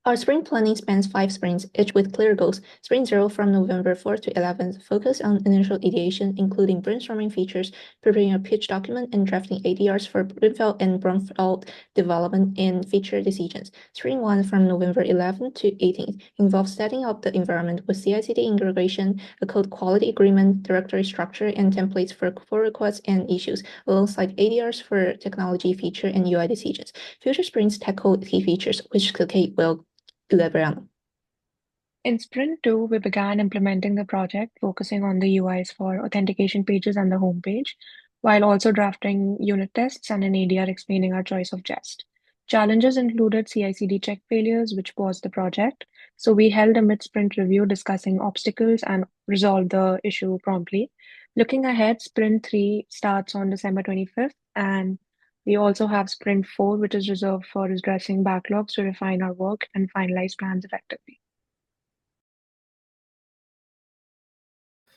Our sprint planning spans 5 sprints, each with clear goals. Sprint 0 from November 4th to 11th focus on initial ideation, including brainstorming features, preparing a pitch document, and drafting ADRs for greenfield and brownfield development and feature decisions. Sprint 1 from November 11th to 18th involves setting up the environment with CI/CD integration, a code quality agreement, directory structure, and templates for pull requests and issues, alongside ADRs for technology, feature, and UI decisions. Future sprints tackle key features, which Kate will elaborate on. In Sprint 2, we began implementing the project, focusing on the UIs for authentication pages and the home page, while also drafting unit tests and an ADR explaining our choice of jest. Challenges included CI/CD check failures, which paused the project. So we held a mid-sprint review discussing obstacles and resolved the issue promptly. Looking ahead, Sprint 3 starts on December 25th, and we also have Sprint 4, which is reserved for addressing backlogs to refine our work and finalize plans effectively.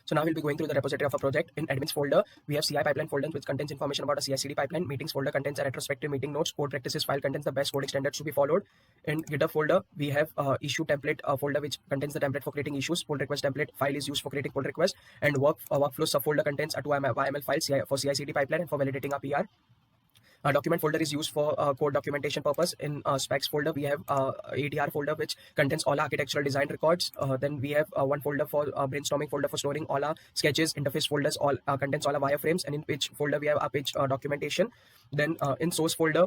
So now we'll be going through the repository of a project. In admins folder, we have CI pipeline folder, which contains information about a CI/CD pipeline. Meetings folder contains a retrospective meeting notes. Code practices file contains the best coding standards to be followed. In GitHub folder, we have issue template folder, which contains the template for creating issues. Pull request template file is used for creating pull requests. And workflow subfolder contains a 2 YML file for CI/CD pipeline and for validating a PR. Document folder is used for code documentation purpose. In specs folder, we have ADR folder, which contains all architectural design records. Then we have one folder for brainstorming folder for storing all our sketches. Interface folders all contains all our wireframes. And in page folder, we have our page documentation. Then in source folder,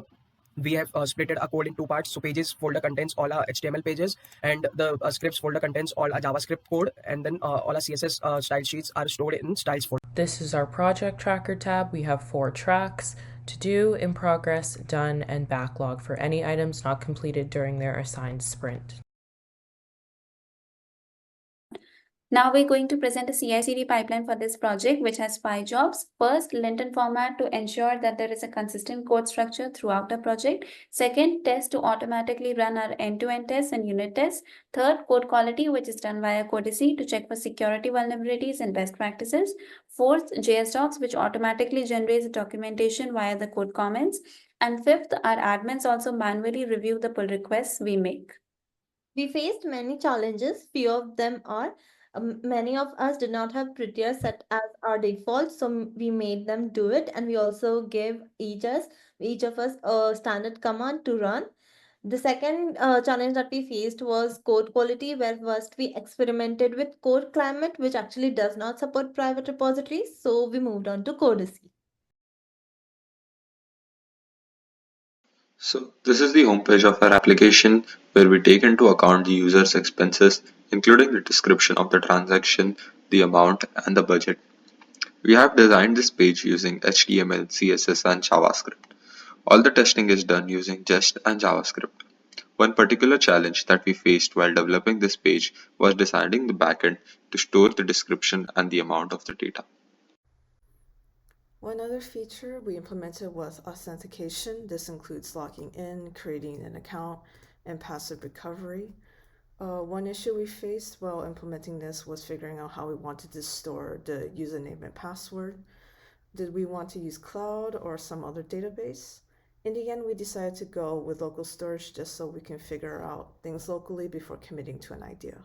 we have splitted our code in 2 parts. So pages folder contains all our HTML pages, and the scripts folder contains all our JavaScript code. And then all our CSS style sheets are stored in styles folder. This is our project tracker tab. We have 4 tracks: to do, in progress, done, and backlog for any items not completed during their assigned sprint. Now we're going to present a CI/CD pipeline for this project, which has 5 jobs. First, linten format to ensure that there is a consistent code structure throughout the project. Second, test to automatically run our end-to-end tests and unit tests. Third, code quality, which is done via Codece to check for security vulnerabilities and best practices. Fourth, JS docs, which automatically generates documentation via the code comments. And fifth, our admins also manually review the pull requests we make. We faced many challenges. Few of them are many of us did not have prettier set as our default, so we made them do it, and we also gave each of us a standard command to run. The second challenge that we faced was code quality, where first we experimented with code climate, which actually does not support private repositories, so we moved on to Codece. So this is the homepage of our application where we take into account the user's expenses, including the description of the transaction, the amount, and the budget. We have designed this page using HTML, CSS, and JavaScript. All the testing is done using Jest and JavaScript. One particular challenge that we faced while developing this page was deciding the backend to store the description and the amount of the data. One other feature we implemented was authentication. This includes logging in, creating an account, and passive recovery. One issue we faced while implementing this was figuring out how we wanted to store the username and password. Did we want to use cloud or some other database? In the end, we decided to go with local storage just so we can figure out things locally before committing to an idea.